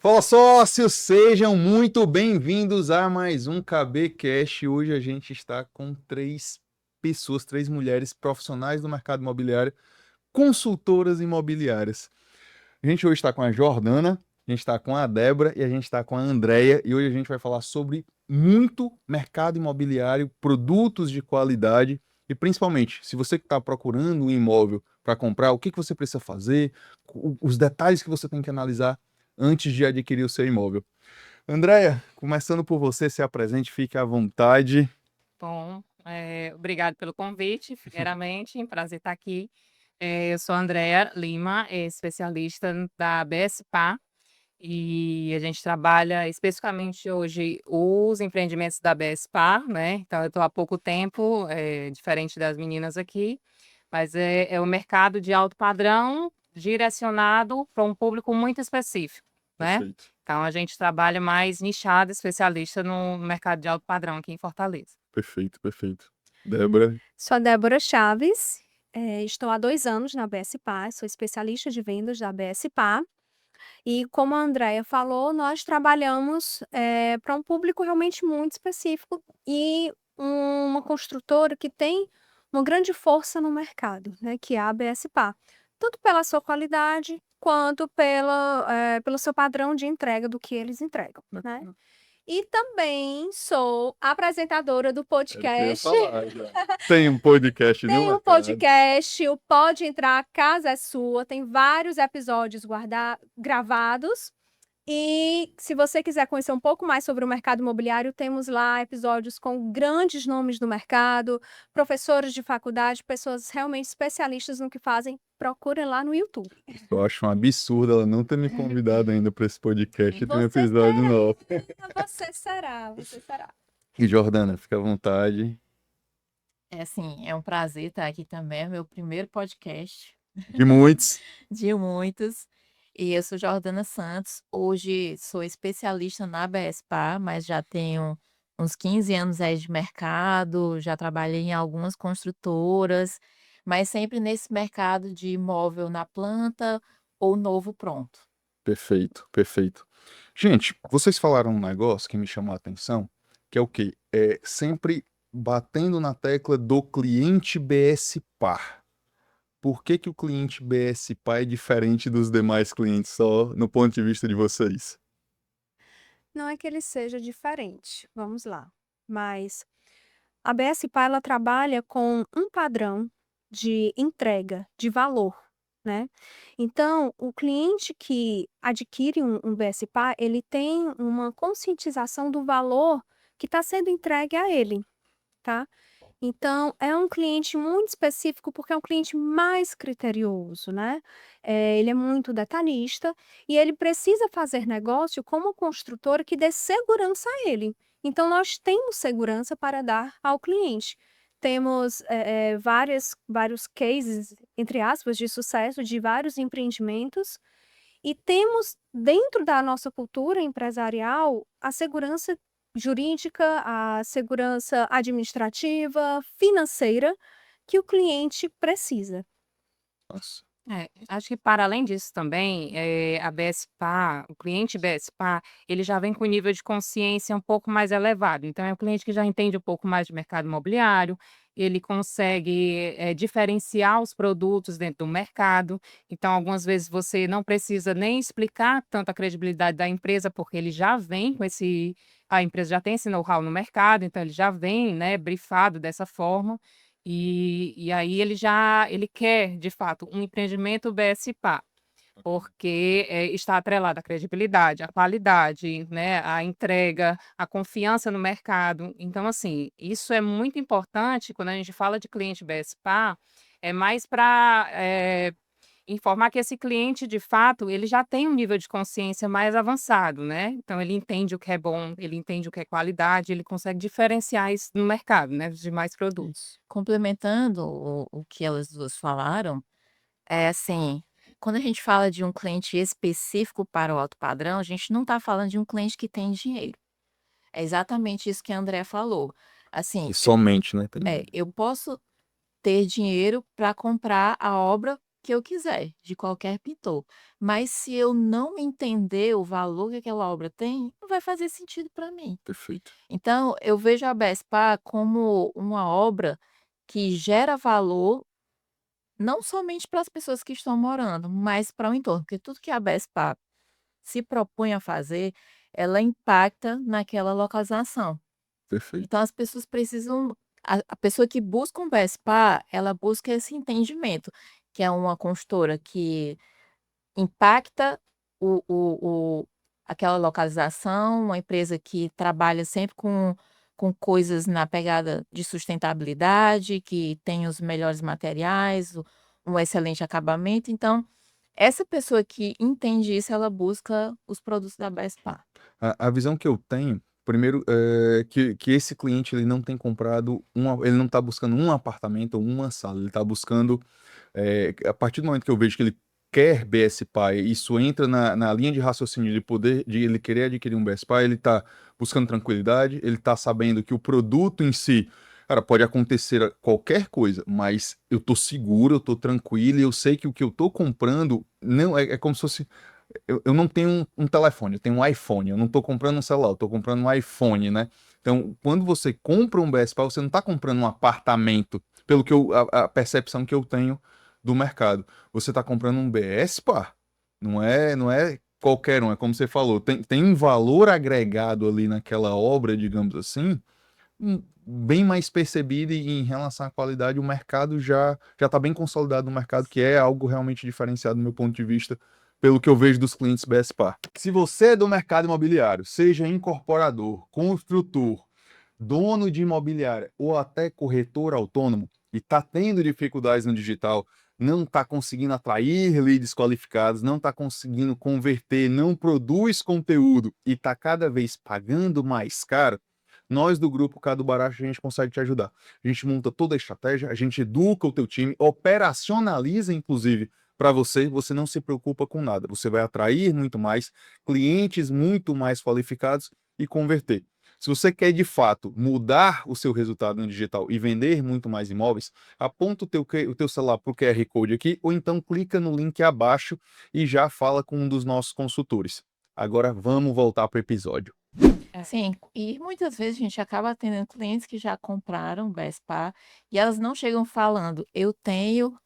Fala sócios, sejam muito bem-vindos a mais um KB Cash. Hoje a gente está com três pessoas, três mulheres profissionais do mercado imobiliário, consultoras imobiliárias. A gente hoje está com a Jordana, a gente está com a Débora e a gente está com a Andrea. E hoje a gente vai falar sobre muito mercado imobiliário, produtos de qualidade e principalmente, se você está procurando um imóvel para comprar, o que que você precisa fazer, os detalhes que você tem que analisar antes de adquirir o seu imóvel. Andréia, começando por você, se apresente, fique à vontade. Bom, obrigado pelo convite, primeiramente, prazer estar aqui. Eu sou a Andrea Lima, especialista da BSPA, e a gente trabalha especificamente hoje os empreendimentos da BSPA, né? Então, eu estou há pouco tempo, diferente das meninas aqui, mas é o mercado de alto padrão direcionado para um público muito específico, né? Perfeito, Então, a gente trabalha mais nichado, especialista no mercado de alto padrão aqui em Fortaleza. perfeito, perfeito. Débora, Sou a Débora Chaves, estou há 2 anos na BSPA, sou especialista de vendas da BSPA. E como a Andrea falou, nós trabalhamos, para um público realmente muito específico e uma construtora que tem uma grande força no mercado, né, que é a BSPA. Tanto pela sua qualidade, quanto pelo seu padrão de entrega do que eles entregam, né. bacana. E também sou apresentadora do Era o que eu ia podcast. falar já. Tem um podcast no Tem um mercado. podcast, o Pode Entrar, a casa é sua, tem vários episódios gravados. E se você quiser conhecer um pouco mais sobre o mercado imobiliário, temos lá episódios com grandes nomes do mercado, professores de faculdade, pessoas realmente especialistas no que fazem. Procurem lá no YouTube. Eu acho um absurdo ela não ter me convidado ainda para esse podcast e ter um Você episódio novo. será, você será, você será. E Jordana, fica à vontade. É assim, é um prazer estar aqui também, é meu primeiro podcast De muitos. de muitos. E eu sou Jordana Santos, hoje sou especialista na BSPA, mas já tenho uns 15 anos aí de mercado, já trabalhei em algumas construtoras, mas sempre nesse mercado de imóvel na planta ou novo pronto. Perfeito, perfeito. Gente, vocês falaram um negócio que me chamou a atenção, que é o quê? É sempre batendo na tecla do cliente BS Par. Por que que o cliente BS Par é diferente dos demais clientes, só no ponto de vista de vocês? Não é que ele seja diferente, vamos lá. Mas a BSPA ela trabalha com um padrão de entrega, de valor, né. Então, o cliente que adquire um BSPA, ele tem uma conscientização do valor que está sendo entregue a ele, tá. Então, é um cliente muito específico, porque é um cliente mais criterioso, né. Ele é muito detalhista e ele precisa fazer negócio com uma construtora que dê segurança a ele. Então, nós temos segurança para dar ao cliente. Temos, vários cases, entre aspas, de sucesso de vários empreendimentos e temos dentro da nossa cultura empresarial a segurança jurídica, a segurança administrativa, financeira que o cliente precisa. Nossa, Acho que para além disso também, a BSPA, o cliente BSPA, ele já vem com nível de consciência um pouco mais elevado. Então é um cliente que já entende um pouco mais de mercado imobiliário, ele consegue, diferenciar os produtos dentro do mercado. Então, algumas vezes você não precisa nem explicar tanto a credibilidade da empresa, porque ele já vem com esse a empresa já tem esse know-how no mercado, então ele já vem, né, brifado dessa forma. E aí ele quer, de fato, um empreendimento BSPA, porque, está atrelado à credibilidade, à qualidade, né, à entrega, à confiança no mercado. Então, assim, isso é muito importante quando a gente fala de cliente BSPA, é mais para informar que esse cliente, de fato, ele já tem um nível de consciência mais avançado, né, então ele entende o que é bom, ele entende o que é qualidade, ele consegue diferenciar isso no mercado, né, dos demais produtos. Complementando o que elas duas falaram, é assim, quando a gente fala de um cliente específico para o alto padrão, a gente não está falando de um cliente que tem dinheiro. É exatamente isso que a André falou. Assim, e somente, né? eu posso ter dinheiro para comprar a obra que eu quiser, de qualquer pintor. Mas se eu não entender o valor que aquela obra tem, não vai fazer sentido para mim. Perfeito. Então, eu vejo a Bespar como uma obra que gera valor não somente para as pessoas que estão morando, mas para o entorno, porque tudo que a Bespar se propõe a fazer, ela impacta naquela localização. Perfeito. Então as pessoas precisam a pessoa que busca um Bespar, ela busca esse entendimento, que é uma consultora que impacta o aquela localização, uma empresa que trabalha sempre com coisas na pegada de sustentabilidade, que tem os melhores materiais, um excelente acabamento. Então, essa pessoa que entende isso, ela busca os produtos da Bespar. A visão que eu tenho, primeiro, que esse cliente ele não tem comprado ele não está buscando um apartamento ou uma sala, ele está buscando, a partir do momento que eu vejo que ele quer BSPA, isso entra na linha de raciocínio de ele querer adquirir um BSPA, ele está buscando tranquilidade, ele está sabendo que o produto em si, cara, pode acontecer qualquer coisa, mas eu tô seguro, eu tô tranquilo, e eu sei que o que eu tô comprando não é como se fosse eu não tenho um telefone, eu tenho um iPhone. Eu não estou comprando um celular, eu estou comprando um iPhone, né? Então, quando você compra um BSPA, você não está comprando um apartamento, pelo que a percepção que eu tenho do mercado. Você está comprando um BSPA. Não é qualquer um, é como você falou, tem um valor agregado ali naquela obra, digamos assim, bem mais percebido, e em relação à qualidade, o mercado já está bem consolidado no mercado, que é algo realmente diferenciado do meu ponto de vista, pelo que eu vejo dos clientes BSPA. Se você é do mercado imobiliário, seja incorporador, construtor, dono de imobiliária ou até corretor autônomo e está tendo dificuldades no digital, não está conseguindo atrair leads qualificados, não está conseguindo converter, não produz conteúdo e está cada vez pagando mais caro, nós do grupo Cadu Baracho, a gente consegue te ajudar. A gente monta toda a estratégia, a gente educa o teu time, operacionaliza, inclusive, para você não se preocupa com nada. Você vai atrair muito mais clientes muito mais qualificados e converter. Se você quer, de fato, mudar o seu resultado no digital e vender muito mais imóveis, aponta o teu celular para o QR Code aqui, ou então clica no link abaixo e já fala com um dos nossos consultores. Agora vamos voltar para o episódio. Sim, e muitas vezes a gente acaba atendendo clientes que já compraram Bespar e elas não chegam falando: "Eu tenho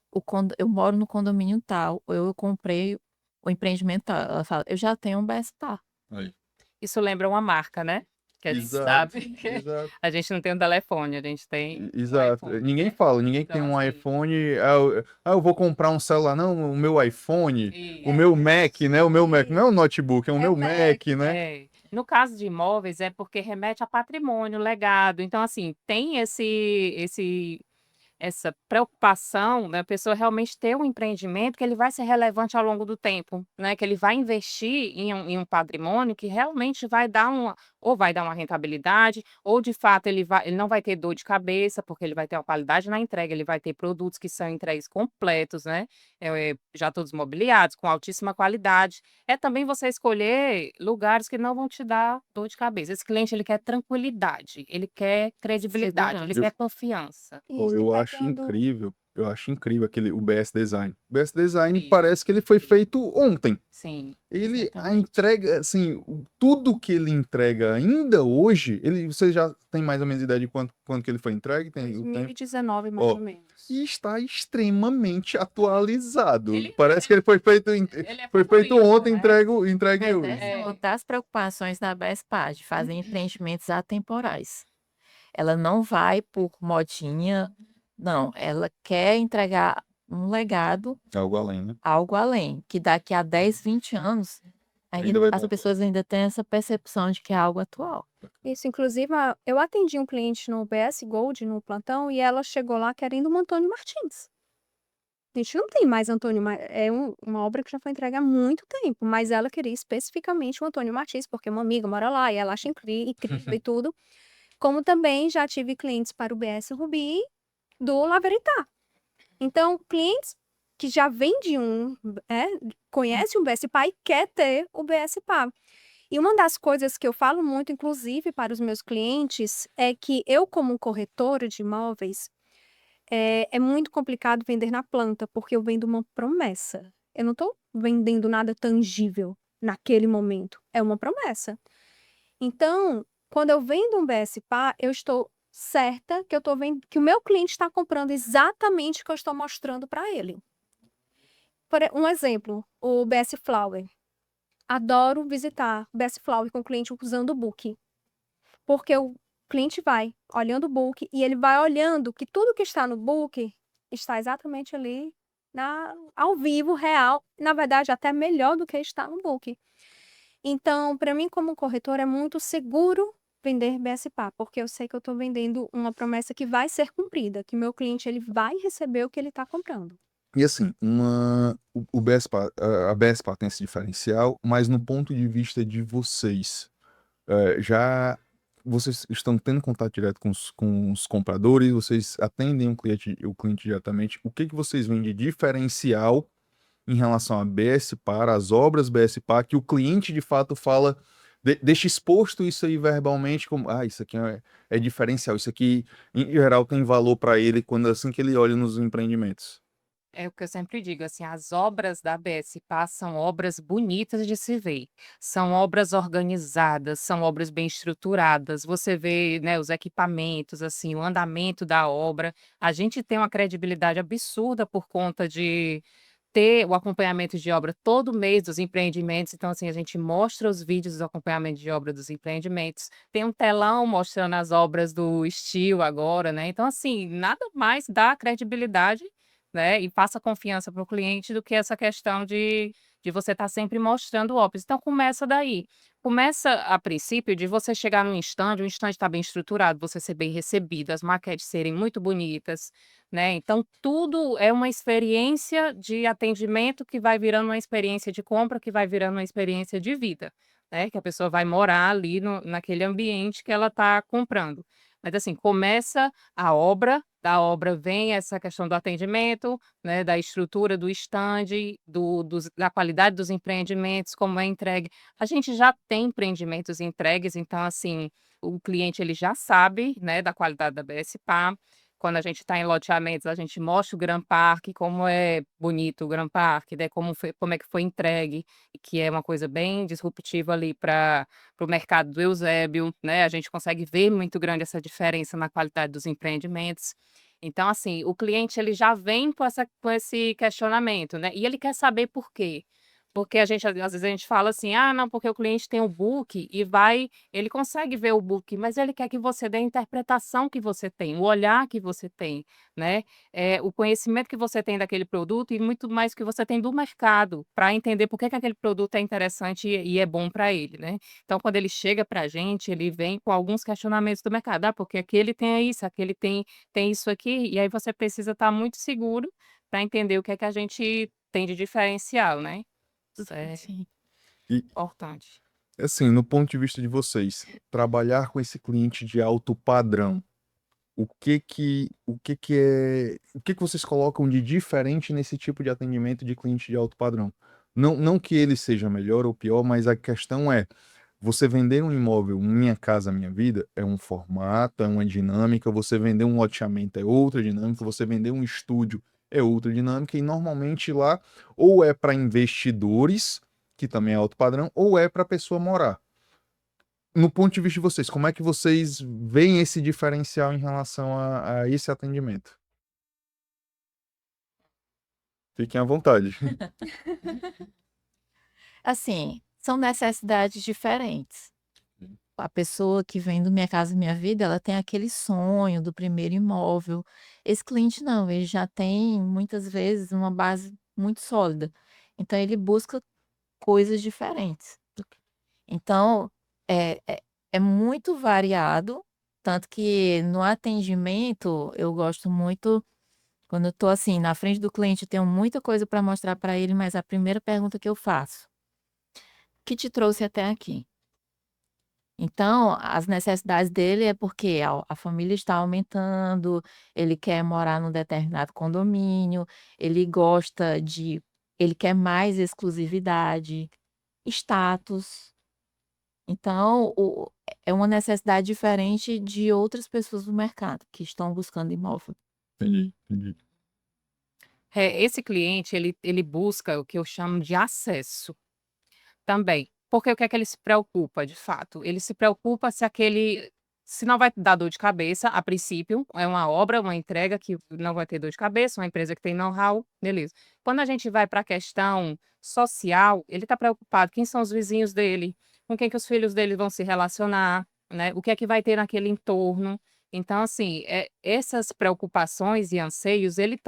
eu moro no condomínio tal", ou "Eu comprei o empreendimento tal". Ela fala: "Eu já tenho um Bespar". Aí. Isso lembra uma marca, né, que a gente Exato, sabe que exato. a gente não tem um telefone, a gente tem um Exato. iPhone, Ninguém né. fala, ninguém que tem Então um assim iPhone, eu vou comprar um celular, não, o meu iPhone, o isso. meu Mac, né? O meu Mac não é um Isso. notebook, é o É meu o Mac. Mac, né? É. No caso de imóveis, é porque remete a patrimônio, legado. Então, assim, tem essa preocupação da pessoa realmente ter um empreendimento que ele vai ser relevante ao longo do tempo, né, que ele vai investir em um patrimônio que realmente vai dar uma rentabilidade, ou de fato ele não vai ter dor de cabeça, porque ele vai ter uma qualidade na entrega, ele vai ter produtos que são entregues completos, né, já todos mobiliados, com altíssima qualidade. É também você escolher lugares que não vão te dar dor de cabeça. Esse cliente ele quer tranquilidade, ele quer credibilidade, ele Segurança. quer confiança. Pô, Isso, pegando. eu acho incrível o BS Design. O BS Design Isso. parece que ele foi feito ontem. Sim. A Exatamente. entrega, assim, tudo que ele entrega ainda hoje, você já tem mais ou menos ideia de quando que ele foi entregue? Tem o tempo? 2019, mais Ó, ou menos. e está extremamente atualizado. Ele Parece que ele foi feito, ele é foi feito futurista, ontem, né. entregue Mas hoje. essa é uma É. das preocupações da Bespar, de fazer empreendimentos atemporais. Ela não vai por modinha, não, ela quer entregar um legado, Algo além, né? algo além, que daqui a 10, 20 anos, Ainda vai as ter. pessoas ainda têm essa percepção de que é algo atual. Isso, inclusive, eu atendi um cliente no BS Gold, no plantão, e ela chegou lá querendo um Antônio Martins. A gente não tem mais Antônio Ma uma obra que já foi entregue há muito tempo, mas ela queria especificamente o Antônio Martins, porque uma amiga mora lá e ela acha incrível e tudo. Como também já tive clientes para o BS Rubi do La Verità. Então, clientes que já vêm de conhece o BSPA e quer ter o BSPA. E uma das coisas que eu falo muito, inclusive para os meus clientes, é que eu, como corretora de imóveis, é muito complicado vender na planta, porque eu vendo uma promessa. Eu não estou vendendo nada tangível naquele momento. É uma promessa. Então, quando eu vendo um BSPA, eu estou certa que eu estou vendo que o meu cliente está comprando exatamente o que eu estou mostrando para ele. Um exemplo, o BS Flower. Adoro visitar o BS Flower com o cliente usando o book. Porque o cliente vai olhando o book e ele vai olhando que tudo que está no book está exatamente ali ao vivo, real, na verdade até melhor do que está no book. Então, para mim como corretor é muito seguro vender BSPA, porque eu sei que eu estou vendendo uma promessa que vai ser cumprida, que meu cliente ele vai receber o que ele está comprando. E assim, o BSPA, a BSPA tem esse diferencial, mas no ponto de vista de vocês, já vocês estão tendo contato direto com os compradores, vocês atendem o cliente diretamente, o que vocês veem de diferencial em relação a BSPA, as obras BSPA, que o cliente de fato fala, deixa exposto isso aí verbalmente, como, isso aqui é diferencial, isso aqui em geral tem valor para ele quando assim que ele olha nos empreendimentos. É o que eu sempre digo, assim, as obras da BSPA são obras bonitas de se ver, são obras organizadas, são obras bem estruturadas. Você vê, né, os equipamentos, assim, o andamento da obra. A gente tem uma credibilidade absurda por conta de ter o acompanhamento de obra todo mês dos empreendimentos. Então, assim, a gente mostra os vídeos do acompanhamento de obra dos empreendimentos. Tem um telão mostrando as obras do Estilo agora, né? Então, assim, nada mais dá credibilidade, né, e passa confiança para o cliente do que essa questão de você estar sempre mostrando obras. Então começa daí. Começa, a princípio, de você chegar num estande, o estande está bem estruturado, você ser bem recebido, as maquetes serem muito bonitas, né? Então tudo é uma experiência de atendimento que vai virando uma experiência de compra, que vai virando uma experiência de vida, né? Que a pessoa vai morar ali naquele ambiente que ela está comprando. Mas assim, começa a obra, da obra vem essa questão do atendimento, né, da estrutura do estande, da qualidade dos empreendimentos, como é entregue. A gente já tem empreendimentos entregues, então, assim, o cliente ele já sabe, né, da qualidade da BSPA. Quando a gente está em loteamentos, a gente mostra o Gran Park, como é bonito o Gran Park, né, como é que foi entregue, que é uma coisa bem disruptiva ali para o mercado do Eusébio, né? A gente consegue ver muito grande essa diferença na qualidade dos empreendimentos. Então, assim, o cliente ele já vem com esse questionamento, né? E ele quer saber por quê. Porque às vezes a gente fala assim, não, porque o cliente tem o book e ele consegue ver o book, mas ele quer que você dê a interpretação que você tem, o olhar que você tem, né? O conhecimento que você tem daquele produto e muito mais que você tem do mercado, para entender por que que aquele produto é interessante e é bom para ele, né? Então, quando ele chega para a gente, ele vem com alguns questionamentos do mercado. Porque aquele tem isso, aquele tem isso aqui, e aí você precisa estar muito seguro para entender o que é que a gente tem de diferencial, né? Isso é Sim. E importante. assim, no ponto de vista de vocês, trabalhar com esse cliente de alto padrão, o que que vocês colocam de diferente nesse tipo de atendimento de cliente de alto padrão? Não que ele seja melhor ou pior, mas a questão é, você vender um imóvel, Minha Casa Minha Vida, é um formato, é uma dinâmica, você vender um loteamento é outra dinâmica, você vender um estúdio é outra dinâmica, e normalmente lá ou é para investidores, que também é alto padrão, ou é para a pessoa morar. No ponto de vista de vocês, como é que vocês veem esse diferencial em relação a esse atendimento? Fiquem à vontade. Assim, são necessidades diferentes. A pessoa que vem do Minha Casa Minha Vida, ela tem aquele sonho do primeiro imóvel. Esse cliente não, ele já tem muitas vezes uma base muito sólida. Então ele busca coisas diferentes. Então, é muito variado, tanto que no atendimento eu gosto muito quando eu estou assim, na frente do cliente, eu tenho muita coisa para mostrar para ele, mas a primeira pergunta que eu faço: "O que te trouxe até aqui?". Então, as necessidades dele é porque a família está aumentando, ele quer morar num determinado condomínio, ele gosta de ele quer mais exclusividade, status. Então, é uma necessidade diferente de outras pessoas do mercado que estão buscando imóvel. Entendi. Esse cliente, ele busca o que eu chamo de acesso também. Porque o que é que ele se preocupa, de fato? Ele se preocupa se não vai dar dor de cabeça, a princípio, é uma obra, uma entrega que não vai ter dor de cabeça, uma empresa que tem know-how, beleza. Quando a gente vai para a questão social, ele está preocupado, quem são os vizinhos dele, com quem que os filhos dele vão se relacionar, né, o que é que vai ter naquele entorno. Então, assim, essas preocupações e anseios, ele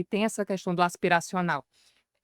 tem essa questão do aspiracional.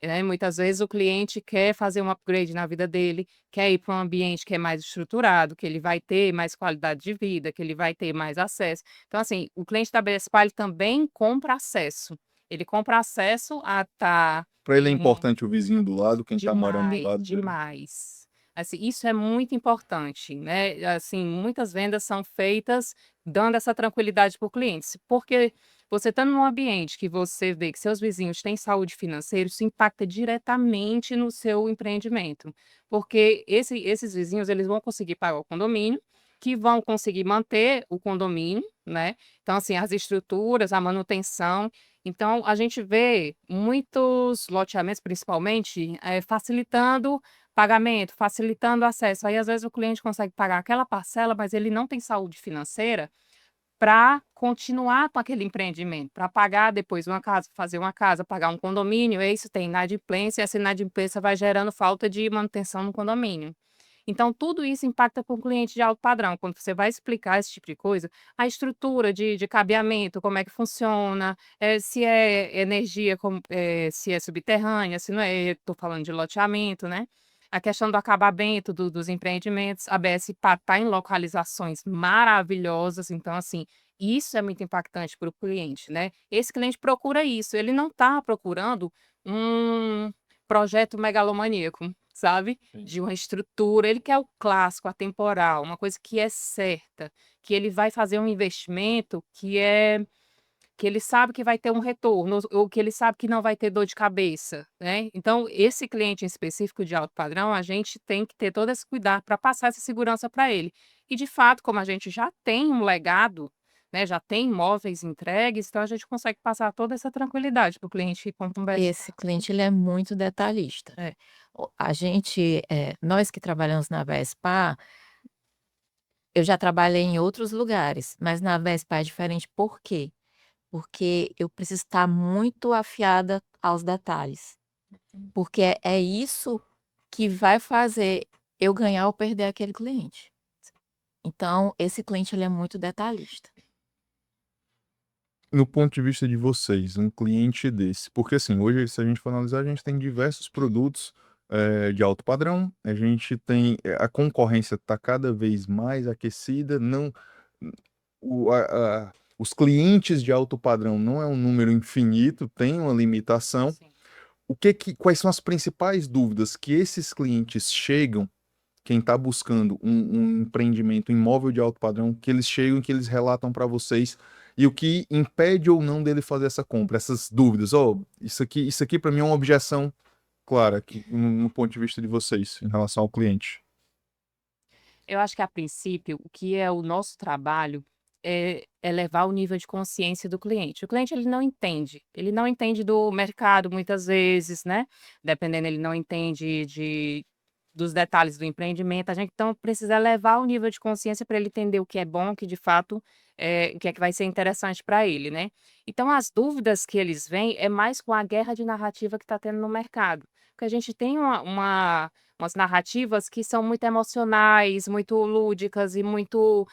Né, muitas vezes o cliente quer fazer um upgrade na vida dele, quer ir para um ambiente que é mais estruturado, que ele vai ter mais qualidade de vida, que ele vai ter mais acesso. Então, assim, o cliente da BSPA, ele também compra acesso. Ele compra acesso a estar Para ele é importante o vizinho do lado, quem está morando do demais, lado dele. demais. Assim, isso é muito importante, né? Assim, muitas vendas são feitas dando essa tranquilidade para o cliente, porque você estando num ambiente que você vê que seus vizinhos têm saúde financeira, isso impacta diretamente no seu empreendimento, porque esses vizinhos eles vão conseguir pagar o condomínio, que vão conseguir manter o condomínio, né? Então, assim, as estruturas, a manutenção. Então, a gente vê muitos loteamentos, principalmente, facilitando pagamento, facilitando acesso. Aí, às vezes, o cliente consegue pagar aquela parcela, mas ele não tem saúde financeira para continuar com aquele empreendimento, para pagar depois uma casa, fazer uma casa, pagar um condomínio, e isso tem inadimplência, e essa inadimplência vai gerando falta de manutenção no condomínio. Então, tudo isso impacta com o cliente de alto padrão. Quando você vai explicar esse tipo de coisa, a estrutura de cabeamento, como é que funciona, se é energia, se é subterrânea, se não é, estou falando de loteamento, né? A questão do acabamento dos empreendimentos, a BSPA está em localizações maravilhosas, então, assim, isso é muito impactante para o cliente, né? Esse cliente procura isso, ele não está procurando um projeto megalomaníaco, sabe? Sim. De uma estrutura, ele quer o clássico, atemporal, uma coisa que é certa, que ele vai fazer um investimento que ele sabe que vai ter um retorno, ou que ele sabe que não vai ter dor de cabeça, né. Então, esse cliente em específico de alto padrão, a gente tem que ter todo esse cuidado para passar essa segurança para ele. E de fato, como a gente já tem um legado, né, já tem imóveis entregues, então a gente consegue passar toda essa tranquilidade para o cliente que compra um best. Esse cliente, ele é muito detalhista. É. A gente, nós que trabalhamos na Vespa, eu já trabalhei em outros lugares, mas na Vespa é diferente, por quê? Porque eu preciso estar muito afiada aos detalhes, porque é isso que vai fazer eu ganhar ou perder aquele cliente. Então, esse cliente, ele é muito detalhista. No ponto de vista de vocês, um cliente desse, porque assim, hoje, se a gente for analisar, a gente tem diversos produtos de alto padrão, a gente tem, a concorrência está cada vez mais aquecida, não, os clientes de alto padrão não é um número infinito, tem uma limitação. Sim. Quais são as principais dúvidas que esses clientes chegam, quem está buscando um empreendimento imóvel de alto padrão, que eles chegam, que eles relatam para vocês, e o que impede ou não dele fazer essa compra, essas dúvidas. Ó, isso aqui para mim é uma objeção clara, aqui, no ponto de vista de vocês, em relação ao cliente. Eu acho que a princípio, o que é o nosso trabalho é elevar o nível de consciência do cliente. O cliente ele não entende do mercado muitas vezes, né? Dependendo, ele não entende dos detalhes do empreendimento. A gente então precisa elevar o nível de consciência para ele entender o que é bom, que de fato o que é que vai ser interessante para ele, né? Então, as dúvidas que eles vêm é mais com a guerra de narrativa que está tendo no mercado. Porque a gente tem umas narrativas que são muito emocionais, muito lúdicas e muito,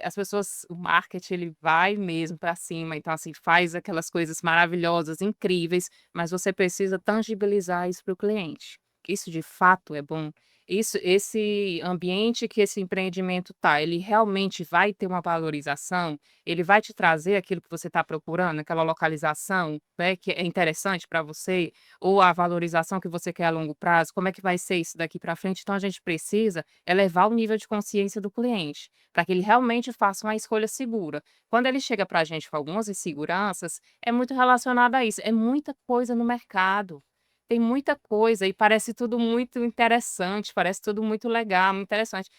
as pessoas o marketing ele vai mesmo para cima, então, assim, faz aquelas coisas maravilhosas, incríveis, mas você precisa tangibilizar isso para o cliente. Isso de fato é bom. Esse ambiente que esse empreendimento tá, ele realmente vai ter uma valorização? Ele vai te trazer aquilo que você está procurando, aquela localização, né, que é interessante para você? Ou a valorização que você quer a longo prazo, como é que vai ser isso daqui para frente? Então a gente precisa elevar o nível de consciência do cliente, para que ele realmente faça uma escolha segura. Quando ele chega para a gente com algumas inseguranças, é muito relacionado a isso, é muita coisa no mercado. Tem muita coisa e parece tudo muito interessante, parece tudo muito legal, muito interessante.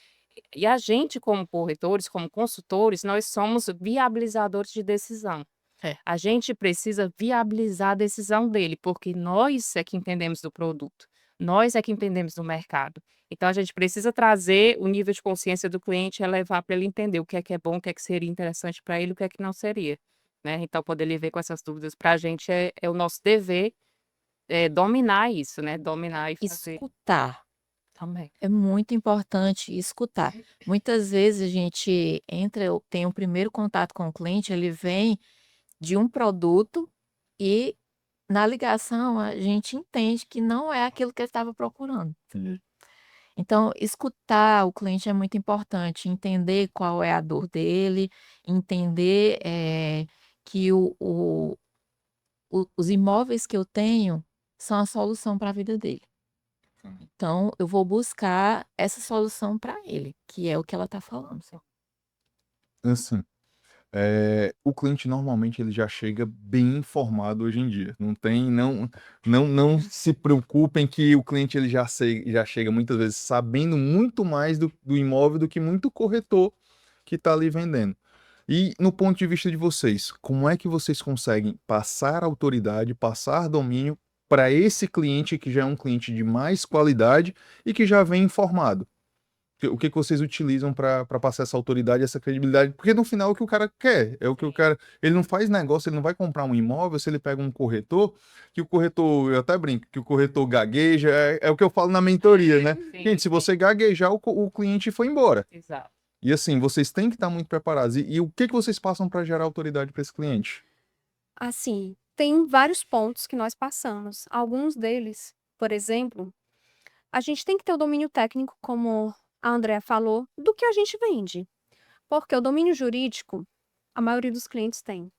E a gente como corretores, como consultores, nós somos viabilizadores de decisão. É. A gente precisa viabilizar a decisão dele, porque nós é que entendemos do produto, nós é que entendemos do mercado. Então a gente precisa trazer o nível de consciência do cliente e elevar para ele entender o que é bom, o que seria interessante para ele, o que não seria, né. Então poder ele ver com essas dúvidas para a gente é o nosso dever, dominar isso, né, dominar e fazer Escutar. também. É muito importante escutar. Muitas vezes a gente tem um primeiro contato com o cliente, ele vem de um produto e na ligação a gente entende que não é aquilo que ele estava procurando. Então, escutar o cliente é muito importante, entender qual é a dor dele, entender que os imóveis que eu tenho são a solução para a vida dele. Então, eu vou buscar essa solução para ele, que é o que ela está falando. Assim, o cliente normalmente ele já chega bem informado hoje em dia. Não se preocupem que o cliente ele já chega muitas vezes sabendo muito mais do imóvel do que muito corretor que está ali vendendo. E no ponto de vista de vocês, como é que vocês conseguem passar autoridade, passar domínio para esse cliente que já é um cliente de mais qualidade e que já vem informado? O que vocês utilizam para passar essa autoridade, essa credibilidade? Porque no final é o que o cara quer, é o que o cara. Ele não faz negócio, ele não vai comprar um imóvel se ele pega um corretor, que o corretor, eu até brinco, que o corretor gagueja, é o que eu falo na mentoria, né? Sim, Gente, se você gaguejar, o cliente foi embora. exato. E assim, vocês têm que estar muito preparados. E o que vocês passam para gerar autoridade para esse cliente? Assim, tem vários pontos que nós passamos. Alguns deles, por exemplo, a gente tem que ter o domínio técnico, como a Andrea falou, do que a gente vende. Porque o domínio jurídico, a maioria dos clientes tem.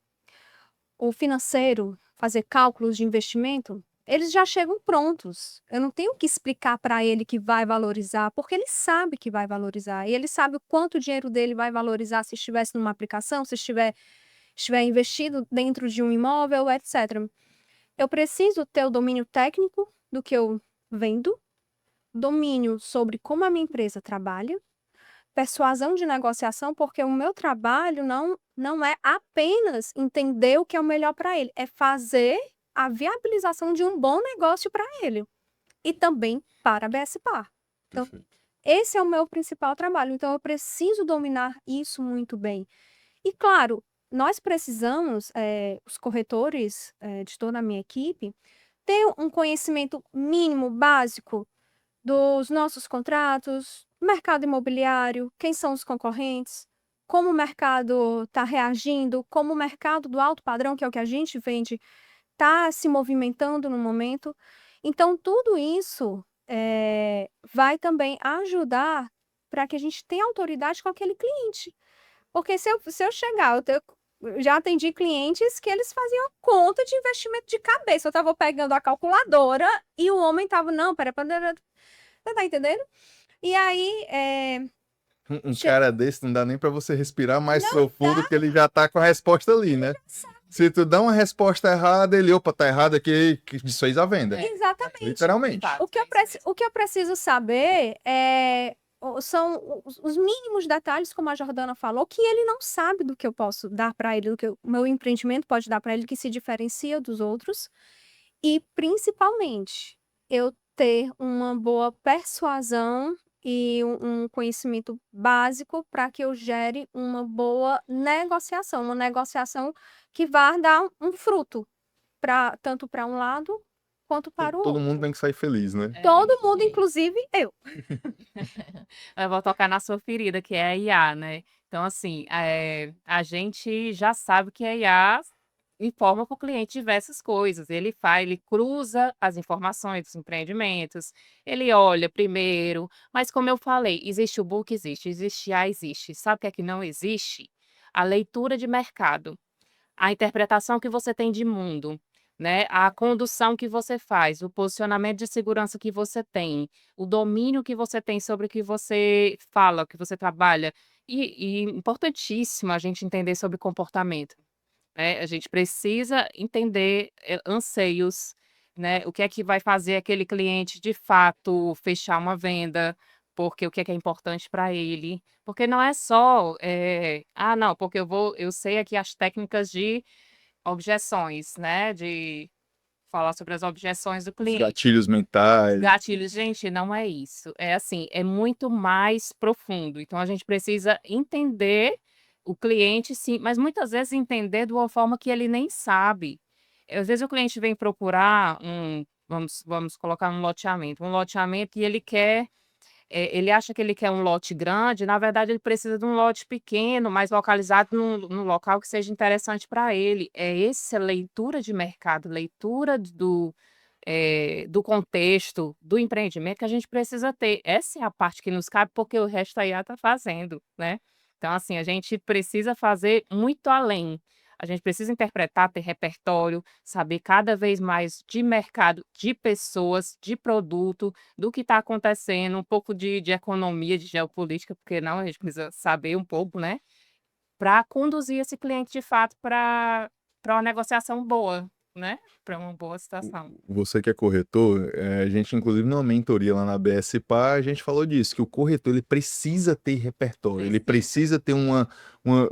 O financeiro, fazer cálculos de investimento, eles já chegam prontos. Eu não tenho que explicar para ele que vai valorizar, porque ele sabe que vai valorizar. E ele sabe o quanto o dinheiro dele vai valorizar se estivesse numa aplicação, se estiver investido dentro de um imóvel, etc. Eu preciso ter o domínio técnico do que eu vendo, domínio sobre como a minha empresa trabalha, persuasão de negociação, porque o meu trabalho não é apenas entender o que é o melhor para ele, é fazer a viabilização de um bom negócio para ele e também para a BSPAR. Então, esse é o meu principal trabalho. Então, eu preciso dominar isso muito bem. E, claro, nós precisamos, os corretores de toda a minha equipe, ter um conhecimento mínimo, básico, dos nossos contratos, mercado imobiliário, quem são os concorrentes, como o mercado está reagindo, como o mercado do alto padrão, que é o que a gente vende, está se movimentando no momento. Então, tudo isso vai também ajudar para que a gente tenha autoridade com aquele cliente. Porque se eu chegar, eu já atendi clientes que eles faziam conta de investimento de cabeça. Eu estava pegando a calculadora e o homem estava, não, pera, você tá entendendo? E aí, Um cara desse não dá nem para você respirar mais profundo, que ele já tá com a resposta ali, né? Se tu dá uma resposta errada, ele, opa, tá errado aqui, que desfez a venda. exatamente. Literalmente. O que eu preciso saber são os mínimos detalhes, como a Jordana falou, que ele não sabe do que eu posso dar para ele, do que o meu empreendimento pode dar para ele, que se diferencia dos outros. E, principalmente, eu ter uma boa persuasão e um conhecimento básico para que eu gere uma boa negociação, uma negociação que vá dar um fruto, tanto para um lado quanto para o Todo outro. mundo tem que sair feliz, né? Todo mundo, inclusive eu. Eu vou tocar na sua ferida, que é a IA, né. Então, assim, a gente já sabe que a IA informa para o cliente diversas coisas. Ele cruza as informações dos empreendimentos, ele olha primeiro, mas como eu falei, existe o book? Existe IA? Existe. Sabe o que é que não existe? A leitura de mercado, a interpretação que você tem de mundo, né, a condução que você faz, o posicionamento de segurança que você tem, o domínio que você tem sobre o que você fala, o que você trabalha. E importantíssimo a gente entender sobre comportamento, né, a gente precisa entender, anseios, né, o que é que vai fazer aquele cliente de fato fechar uma venda, porque o que é importante para ele. Porque não é só, "Ah, não, porque eu sei aqui as técnicas de objeções, né? De falar sobre as objeções do Os cliente. gatilhos mentais. Gatilhos, gente, não é isso. É assim, é muito mais profundo. Então, a gente precisa entender o cliente, sim, mas muitas vezes entender de uma forma que ele nem sabe. Às vezes o cliente vem procurar vamos colocar um loteamento e ele acha que ele quer um lote grande, na verdade ele precisa de um lote pequeno, mais localizado num local que seja interessante para ele. É essa leitura de mercado, leitura do contexto do empreendimento que a gente precisa ter. Essa é a parte que nos cabe, porque o resto a IA está fazendo, né? Então, assim, a gente precisa fazer muito além. A gente precisa interpretar, ter repertório, saber cada vez mais de mercado, de pessoas, de produto, do que está acontecendo, um pouco de economia, de geopolítica, porque não, a gente precisa saber um pouco, né? Para conduzir esse cliente de fato para uma negociação boa, né? Para uma boa situação. Você que é corretor, a gente inclusive numa mentoria lá na BSPA, a gente falou disso, que o corretor ele precisa ter repertório, ele precisa ter uma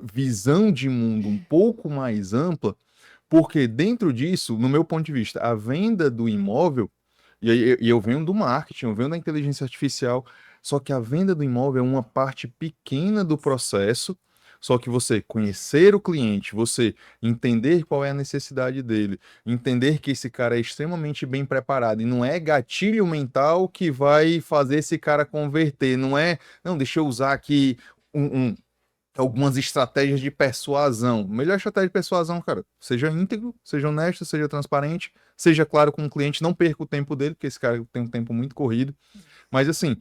visão de mundo um pouco mais ampla, porque dentro disso, no meu ponto de vista, a venda do imóvel, e eu venho do marketing, eu venho da inteligência artificial, só que a venda do imóvel é uma parte pequena do processo, só que você conhecer o cliente, você entender qual é a necessidade dele, entender que esse cara é extremamente bem preparado e não é gatilho mental que vai fazer esse cara converter, não é, não, deixa eu usar aqui algumas estratégias de persuasão. Melhor estratégia de persuasão, cara, seja íntegro, seja honesto, seja transparente, seja claro com o cliente, não perca o tempo dele, porque esse cara tem um tempo muito corrido. Mas assim,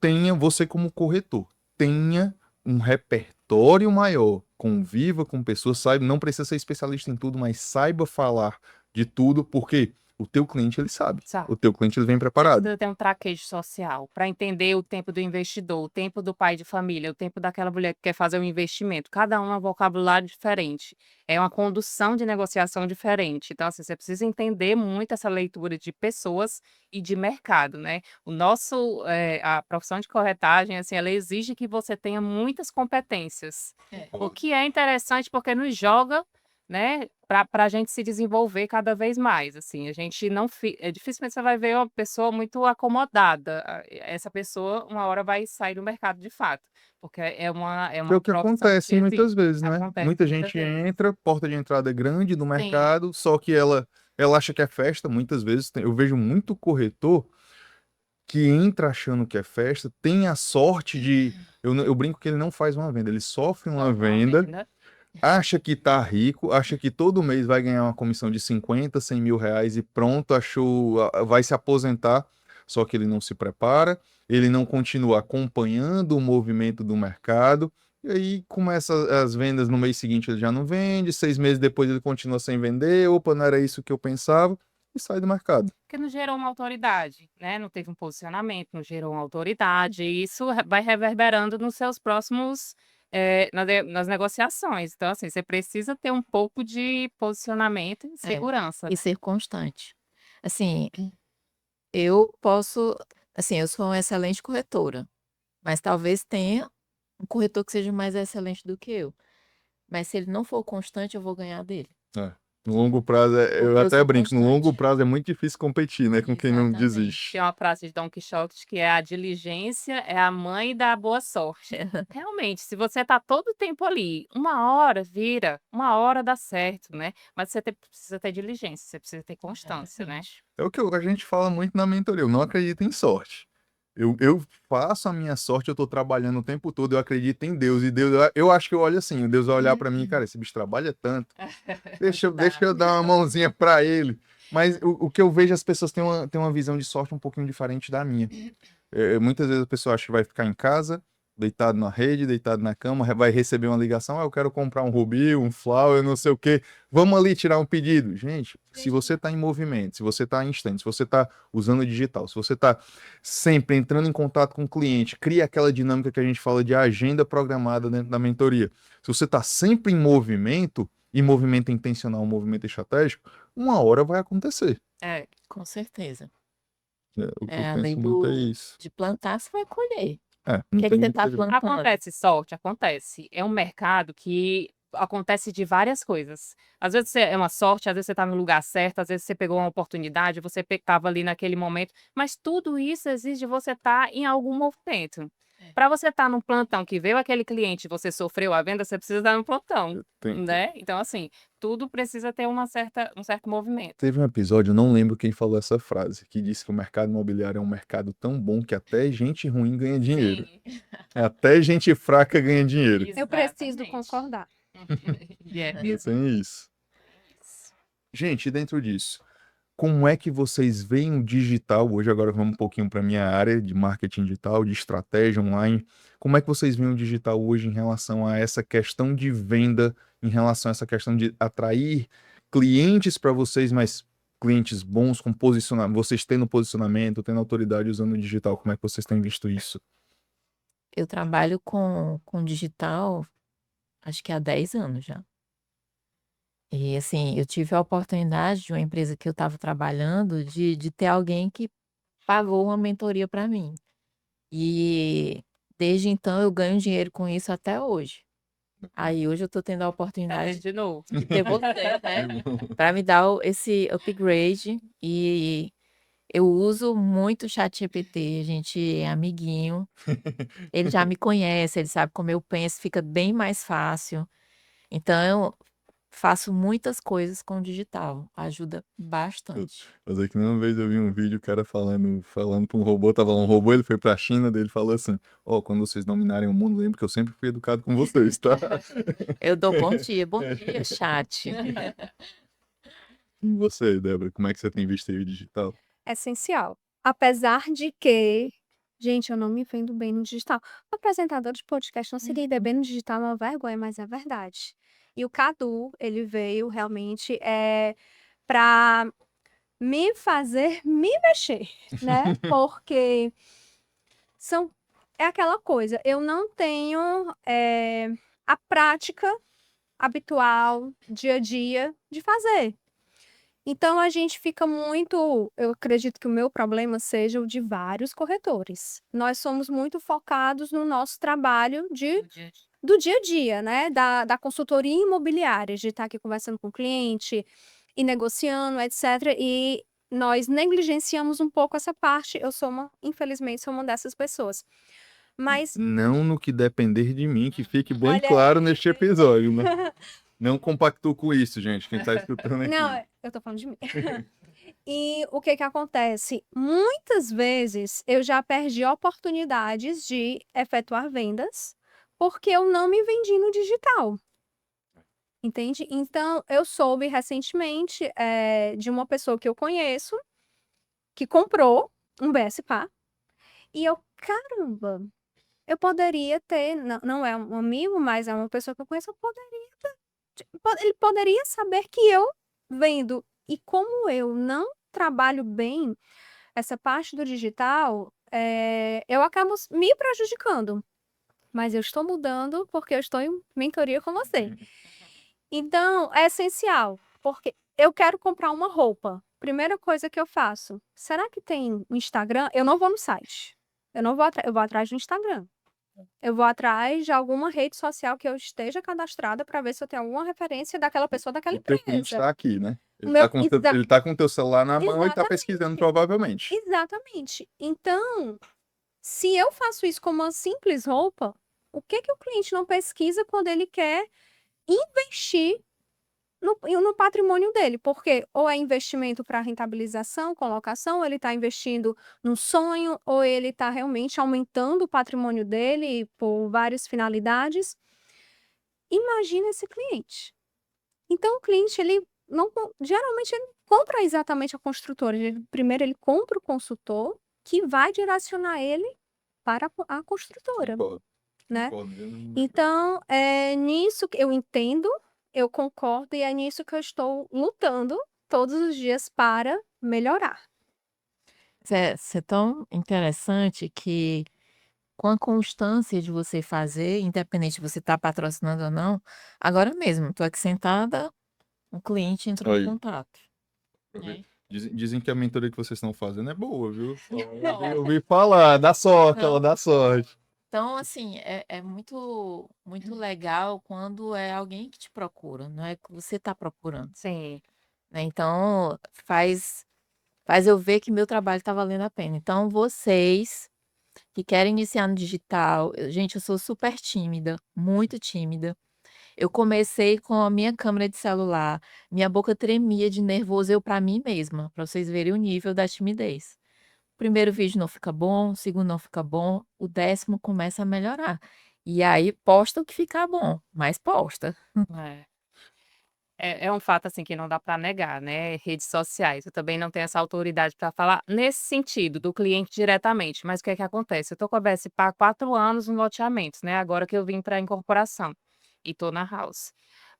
tenha você como corretor, tenha um repertório maior, conviva com pessoas, saiba, não precisa ser especialista em tudo, mas saiba falar de tudo, porque o teu cliente ele sabe, Sabe? o teu cliente ele vem preparado. Precisa ter um traquejo social para entender o tempo do investidor, o tempo do pai de família, o tempo daquela mulher que quer fazer um investimento. Cada um é um vocabulário diferente. É uma condução de negociação diferente. Então, assim, você precisa entender muito essa leitura de pessoas e de mercado, né? A profissão de corretagem, assim, ela exige que você tenha muitas competências. O que é interessante porque nos joga, né, para a gente se desenvolver cada vez mais, assim, a gente não dificilmente você vai ver uma pessoa muito acomodada, essa pessoa uma hora vai sair do mercado de fato, porque é Que é uma o que profissão acontece que muitas exige, vezes, né? acontece Muita muitas gente vezes. entra, porta de entrada é grande do Sim, mercado, só que ela acha que é festa, muitas vezes. Eu vejo muito corretor que entra achando que é festa, tem a sorte de. Eu brinco que ele não faz uma venda, ele sofre uma venda, venda. acha que tá rico, acha que todo mês vai ganhar uma comissão de 50, 100 mil reais e pronto, achou, vai se aposentar, só que ele não se prepara, ele não continua acompanhando o movimento do mercado, e aí começa as vendas no mês seguinte ele já não vende, 6 meses depois ele continua sem vender, opa, não era isso que eu pensava, e sai do mercado. Porque não gerou uma autoridade, né? Não teve um posicionamento, não gerou uma autoridade, e isso vai reverberando nos seus próximos, nas negociações. Então, assim, você precisa ter um pouco de posicionamento e segurança, E né? ser constante. Assim, eu posso, assim, eu sou uma excelente corretora, mas talvez tenha um corretor que seja mais excelente do que eu. Mas se ele não for constante, eu vou ganhar dele. É. No longo prazo, eu Porque eu até sou brinco, no longo constante. prazo é muito difícil competir, né, com quem não Exatamente. desiste. Tem uma frase de Dom Quixote que é: a diligência é a mãe da boa sorte. Realmente, se você está todo o tempo ali, uma hora vira, uma hora dá certo, né? Mas você precisa ter diligência, você precisa ter constância, né? Exatamente. É o que a gente fala muito na mentoria, eu não acredito em sorte. Eu faço a minha sorte, eu tô trabalhando o tempo todo, eu acredito em Deus. E Deus, eu acho que eu olho assim, Deus vai olhar para mim, cara, esse bicho trabalha tanto. Deixa eu dar uma mãozinha para ele. Mas o que eu vejo, as pessoas têm uma visão de sorte um pouquinho diferente da minha. Muitas vezes a pessoa acha que vai ficar em casa, deitado na rede, deitado na cama, vai receber uma ligação, eu quero comprar um Rubi, um Flower, não sei o quê. Vamos ali tirar um pedido. Gente, se você está em movimento, se você está em instante, se você está usando o digital, se você está sempre entrando em contato com o cliente, cria aquela dinâmica que a gente fala de agenda programada dentro da mentoria. Se você está sempre em movimento, e movimento intencional, um movimento estratégico, uma hora vai acontecer. Com certeza. O que eu Além penso muito é isso. de plantar, você vai colher. Não O que é que tem você muito está segredo. plantando? Acontece sorte, acontece. É um mercado que acontece de várias coisas. Às vezes é uma sorte, às vezes você está no lugar certo, às vezes você pegou uma oportunidade, você estava ali naquele momento, mas tudo isso exige você estar em algum movimento. Para você estar num plantão que veio aquele cliente, você sofreu a venda, você precisa estar no plantão, né? Então, assim, tudo precisa ter um certo movimento. Teve um episódio, eu não lembro quem falou essa frase, que disse que o mercado imobiliário é um mercado tão bom que até gente ruim ganha dinheiro. Sim, Até gente fraca ganha dinheiro. Eu preciso exatamente. concordar. E é Não mesmo. tem isso. Gente, dentro disso, como é que vocês veem o digital hoje? Agora vamos um pouquinho para minha área de marketing digital, de estratégia online. Como é que vocês veem o digital hoje em relação a essa questão de venda, em relação a essa questão de atrair clientes para vocês, mas clientes bons com posicionamento, vocês tendo posicionamento, tendo autoridade usando o digital, como é que vocês têm visto isso? Eu trabalho com digital, acho que há 10 anos já. E assim, eu tive a oportunidade de uma empresa que eu estava trabalhando de ter alguém que pagou uma mentoria para mim. E desde então eu ganho dinheiro com isso até hoje. Aí hoje eu tô tendo a oportunidade De novo. de ter você, né? Para me dar esse upgrade. E eu uso muito o ChatGPT, a gente é amiguinho. Ele já me conhece, ele sabe como eu penso, fica bem mais fácil. Então, eu faço muitas coisas com o digital, ajuda bastante. Mas é que uma vez eu vi um vídeo, o cara falando para um robô, tava lá um robô, ele foi pra China, daí ele falou assim, ó, quando vocês dominarem o mundo, lembre que eu sempre fui educado com vocês, tá? Eu dou bom dia, chat. E você, Débora, como é que você tem visto aí o digital? Essencial. Apesar de que, gente, eu não me vendo bem no digital. O apresentador de podcast não se lida bem no digital, é uma vergonha, mas é verdade. E o Cadu, ele veio realmente para me fazer me mexer, né? Porque é aquela coisa, eu não tenho a prática habitual, dia a dia, de fazer. Então a gente fica muito. Eu acredito que o meu problema seja o de vários corretores. Nós somos muito focados no nosso trabalho do dia a dia, né? Da consultoria imobiliária, de estar aqui conversando com o cliente e negociando, etc. E nós negligenciamos um pouco essa parte. Infelizmente, sou uma dessas pessoas. Mas, Não no que depender de mim, que fique bem olha claro aí. neste episódio, né? Não compactuo com isso, gente, quem tá escutando aqui. Não, eu tô falando de mim. E o que que acontece? Muitas vezes eu já perdi oportunidades de efetuar vendas porque eu não me vendi no digital, entende? Então, eu soube recentemente de uma pessoa que eu conheço que comprou um BSPA e eu, caramba, eu poderia ter, não é um amigo, mas é uma pessoa que eu conheço, ele poderia saber que eu vendo. E como eu não trabalho bem essa parte do digital, eu acabo me prejudicando. Mas eu estou mudando porque eu estou em mentoria com você. Então, é essencial, porque eu quero comprar uma roupa. Primeira coisa que eu faço, será que tem um Instagram? Eu não vou no site. Eu vou atrás do Instagram. Eu vou atrás de alguma rede social que eu esteja cadastrada para ver se eu tenho alguma referência daquela pessoa, daquela O teu cliente empresa. está aqui, né? O meu- exa- Ele tá com o teu celular na mão e tá Exatamente. pesquisando, provavelmente. Exatamente. Então, se eu faço isso com uma simples roupa, o que que o cliente não pesquisa quando ele quer investir no patrimônio dele? Porque ou é investimento para rentabilização, colocação, ou ele está investindo no sonho, ou ele está realmente aumentando o patrimônio dele por várias finalidades. Imagina esse cliente. Então, o cliente, ele não, geralmente, ele compra exatamente a construtora. Primeiro, ele compra o consultor que vai direcionar ele para a construtora, Concordo, né? concordo. Então, é nisso que eu entendo, eu concordo, e é nisso que eu estou lutando todos os dias para melhorar. Isso é tão interessante que, com a constância de você fazer, independente de você estar patrocinando ou não, agora mesmo, estou aqui sentada, um cliente entrou em Aí. contato. Né? Dizem que a mentoria que vocês estão fazendo é boa, viu? Eu ouvi falar, dá sorte, ela dá sorte. Então, assim, é muito, muito legal quando é alguém que te procura, não é que você está procurando, Sim. né? Então, faz eu ver que meu trabalho está valendo a pena. Então, vocês que querem iniciar no digital, gente, eu sou super tímida, muito tímida. Eu comecei com a minha câmera de celular, minha boca tremia de nervoso, eu para mim mesma, para vocês verem o nível da timidez. O primeiro vídeo não fica bom, o segundo não fica bom, o 10º começa a melhorar. E aí posta o que ficar bom, mas posta. É. É um fato, assim, que não dá para negar, né, redes sociais. Eu também não tenho essa autoridade para falar nesse sentido, do cliente diretamente, mas o que é que acontece? Eu tô com a BSPA há 4 anos no loteamentos, né, agora que eu vim para a incorporação, e tô na house.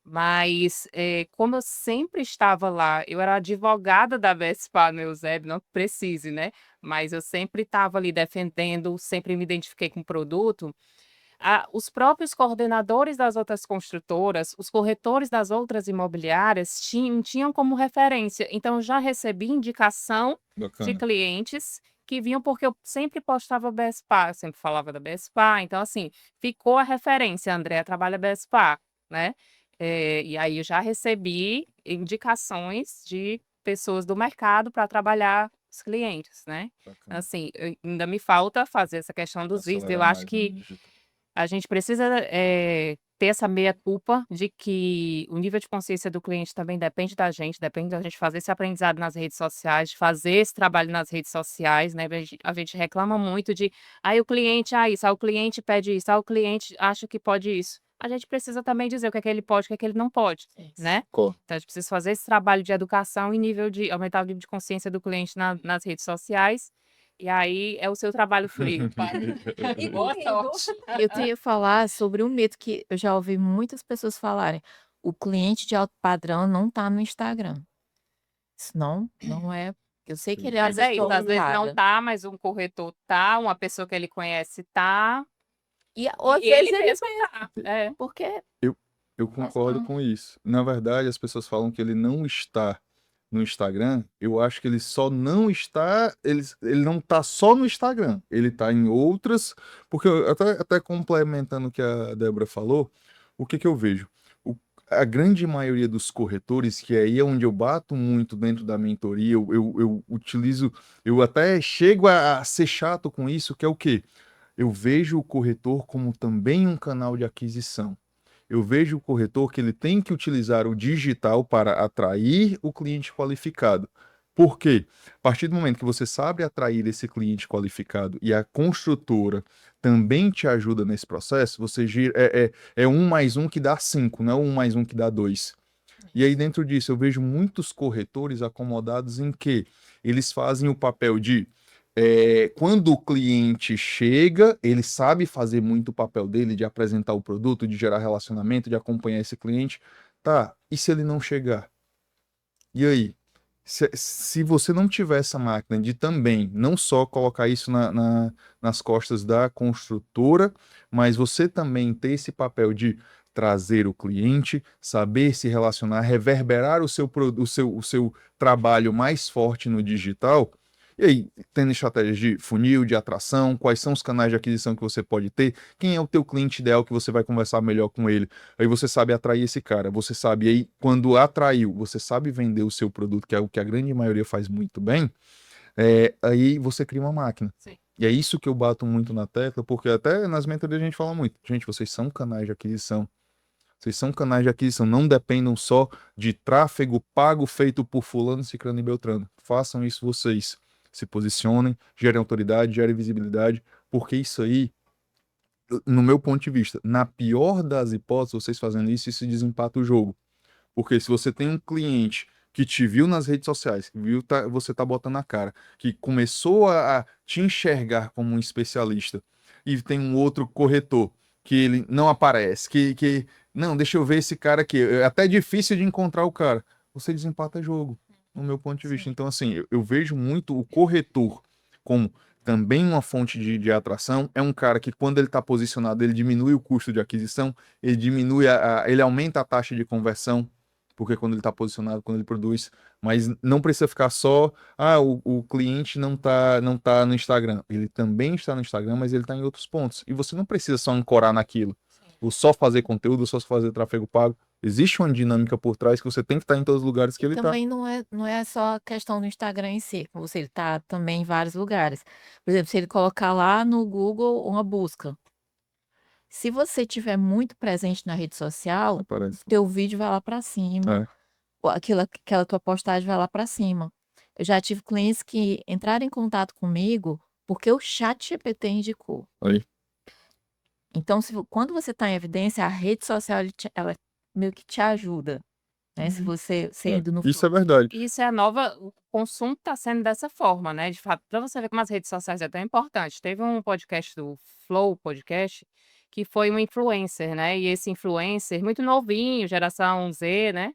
Mas, como eu sempre estava lá, eu era advogada da BSPA no Eusébio, não que precise, né, mas eu sempre estava ali defendendo, sempre me identifiquei com o produto. Os próprios coordenadores das outras construtoras, os corretores das outras imobiliárias tinham como referência. Então, eu já recebi indicação de Bacana. clientes que vinham porque eu sempre postava BSPA, eu sempre falava da BSPA. Então, assim, ficou a referência, Andréa trabalha BSPA, né? E aí eu já recebi indicações de pessoas do mercado para trabalhar os clientes, né? Bacana. Assim, ainda me falta fazer essa questão dos vídeos. Eu Acelerar acho mais no que digital. a gente precisa, ter essa meia-culpa de que o nível de consciência do cliente também depende da gente fazer esse aprendizado nas redes sociais, de fazer esse trabalho nas redes sociais, né, a gente reclama muito de: "Ai, o cliente, isso, o cliente pede isso, o cliente acha que pode isso". A gente precisa também dizer o que é que ele pode, o que é que ele não pode, Isso. né. Então a gente precisa fazer esse trabalho de educação e nível de aumentar o nível de consciência do cliente nas redes sociais, e aí é o seu trabalho free. E Boa comigo? sorte. Eu queria falar sobre um mito que eu já ouvi muitas pessoas falarem: o cliente de alto padrão não está no Instagram. Isso não é. Eu sei que ele é uma Mas é isso, pessoa às vezes não ocupada. tá, mas um corretor tá, uma pessoa que ele conhece tá, Ou às e vezes ele ele mesmo tá. É. porque Eu, eu faz concordo parte. com isso. Na verdade, as pessoas falam que ele não está no Instagram. Eu acho que ele só não está. Ele não está só no Instagram. Ele está em outras. Porque até complementando o que a Débora falou, o que eu vejo? O- a grande maioria dos corretores, que aí é onde eu bato muito dentro da mentoria, eu utilizo. Eu até chego a ser chato com isso, que é o quê? Eu vejo o corretor como também um canal de aquisição. Eu vejo o corretor que ele tem que utilizar o digital para atrair o cliente qualificado. Por quê? A partir do momento que você sabe atrair esse cliente qualificado e a construtora também te ajuda nesse processo, você gira, é um mais um que dá cinco, não é um mais um que dá dois. E aí, dentro disso, eu vejo muitos corretores acomodados em que eles fazem o papel de quando o cliente chega, ele sabe fazer muito o papel dele de apresentar o produto, de gerar relacionamento, de acompanhar esse cliente. Tá, e se ele não chegar? E aí? Se você não tiver essa máquina de também, não só colocar isso nas costas da construtora, mas você também ter esse papel de trazer o cliente, saber se relacionar, reverberar o seu trabalho mais forte no digital. E aí, tendo estratégias de funil, de atração, quais são os canais de aquisição que você pode ter, quem é o teu cliente ideal que você vai conversar melhor com ele. Aí você sabe atrair esse cara, você sabe, aí quando atraiu, você sabe vender o seu produto, que é o que a grande maioria faz muito bem, aí você cria uma máquina. Sim. E é isso que eu bato muito na tecla, porque até nas mentorias a gente fala muito, gente, vocês são canais de aquisição. Vocês são canais de aquisição, não dependam só de tráfego pago feito por fulano, ciclano e beltrano. Façam isso vocês. Se posicionem, gerem autoridade, gerem visibilidade, porque isso aí no meu ponto de vista, na pior das hipóteses, vocês fazendo isso, isso desempata o jogo. Porque se você tem um cliente que te viu nas redes sociais, que viu você tá botando a cara, que começou a te enxergar como um especialista, e tem um outro corretor que ele não aparece, que não, deixa eu ver esse cara aqui, é até difícil de encontrar o cara, você desempata jogo, no meu ponto de vista. Sim. Então, assim, eu vejo muito o corretor como também uma fonte de atração, é um cara que quando ele está posicionado, ele diminui o custo de aquisição, ele diminui ele aumenta a taxa de conversão, porque quando ele está posicionado, quando ele produz, mas não precisa ficar só, o cliente não tá no Instagram. Ele também está no Instagram, mas ele está em outros pontos. E você não precisa só ancorar naquilo. Ou só fazer conteúdo, ou só fazer tráfego pago. Existe uma dinâmica por trás que você tem que estar em todos os lugares que E ele está. também não é só a questão do Instagram em si, você ele tá também em vários lugares. Por exemplo, se ele colocar lá no Google uma busca, se você tiver muito presente na rede social, Aparece. teu vídeo vai lá para cima, É. ou aquela tua postagem vai lá para cima. Eu já tive clientes que entraram em contato comigo porque o ChatGPT indicou. Aí. Então, quando você está em evidência, a rede social ela meio que te ajuda, né? Se você indo no Isso é verdade. Isso é a nova. O consumo está sendo dessa forma, né? De fato, para você ver como as redes sociais é tão importante. Teve um podcast do Flow Podcast, que foi um influencer, né? E esse influencer, muito novinho, geração Z, né?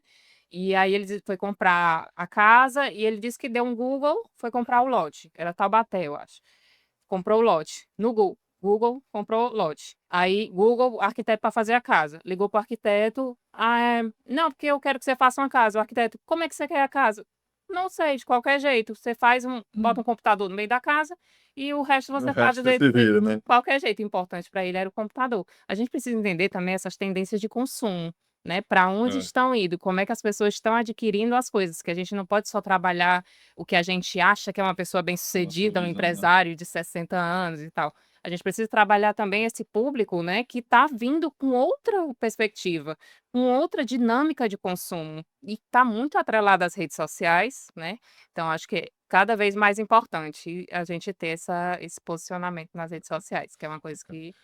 E aí ele foi comprar a casa e ele disse que deu um Google, foi comprar o lote. Era Taubaté, eu acho. Comprou o lote no Google. Google comprou lote. Aí, Google, arquiteto para fazer a casa. Ligou para o arquiteto. Não, porque eu quero que você faça uma casa. O arquiteto, como é que você quer a casa? Não sei, de qualquer jeito. Você bota um computador no meio da casa e o resto você faz resto do jeito se vira, né? de qualquer jeito. Importante para ele era o computador. A gente precisa entender também essas tendências de consumo, né? Para onde É. estão indo, como é que as pessoas estão adquirindo as coisas, que a gente não pode só trabalhar o que a gente acha que é uma pessoa bem-sucedida, um visão, né? empresário de 60 anos e tal. A gente precisa trabalhar também esse público, né, que está vindo com outra perspectiva, com outra dinâmica de consumo e está muito atrelado às redes sociais, né? Então acho que é cada vez mais importante a gente ter esse posicionamento nas redes sociais, que é uma coisa que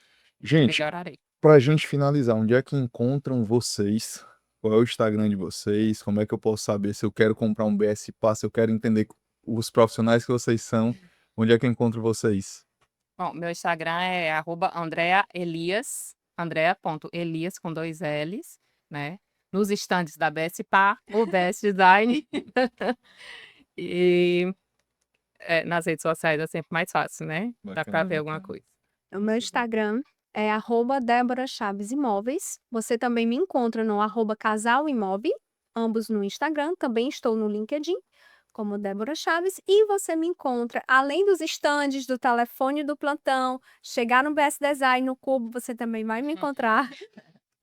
Gente, melhorarei. pra gente finalizar, onde é que encontram vocês? Qual é o Instagram de vocês? Como é que eu posso saber se eu quero comprar um BS Pass, se eu quero entender os profissionais que vocês são? Onde é que eu encontro vocês? Bom, meu Instagram é @AndreaElias, Andrea.Elias com 2 L's, né? Nos estandes da BSPA, o BS Design. E nas redes sociais é sempre mais fácil, né? Dá para ver alguma coisa. O meu Instagram é @Débora Chaves Imóveis. Você também me encontra no @Casalimob, ambos no Instagram. Também estou no LinkedIn como Débora Chaves. E você me encontra, além dos estandes, do telefone do plantão, chegar no BS Design, no Cubo, você também vai me encontrar.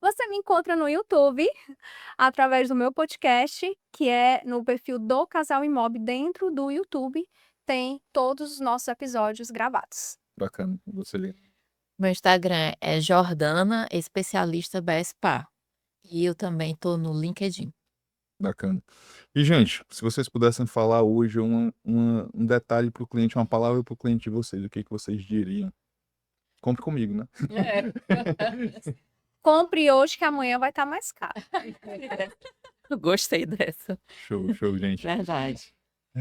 Você me encontra no YouTube, através do meu podcast, que é no perfil do Casal Imob, dentro do YouTube, tem todos os nossos episódios gravados. Bacana, você lê. Meu Instagram é Jordana Especialista BSPA. E eu também tô no LinkedIn. Bacana. E, gente, se vocês pudessem falar hoje um detalhe para o cliente, uma palavra para o cliente de vocês, o que que vocês diriam? Compre comigo, né? Compre hoje que amanhã vai estar mais caro. Gostei dessa. Show, gente. Verdade.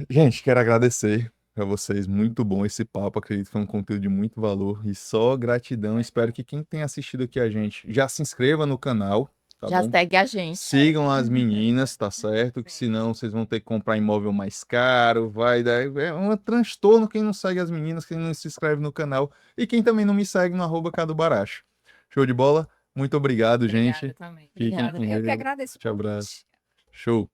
Gente, quero agradecer a vocês. Muito bom esse papo. Acredito que foi um conteúdo de muito valor. E só gratidão. Espero que quem tenha assistido aqui a gente já se inscreva no canal, tá Já bom? segue a gente. Sigam as meninas, tá certo? Que senão vocês vão ter que comprar imóvel mais caro. Vai dar. É um transtorno quem não segue as meninas, quem não se inscreve no canal. E quem também não me segue no @cadobaracho. Show de bola? Muito obrigado, gente. Obrigada também. Fiquem Obrigada. com Eu que Deus. agradeço. Te abraço. Show.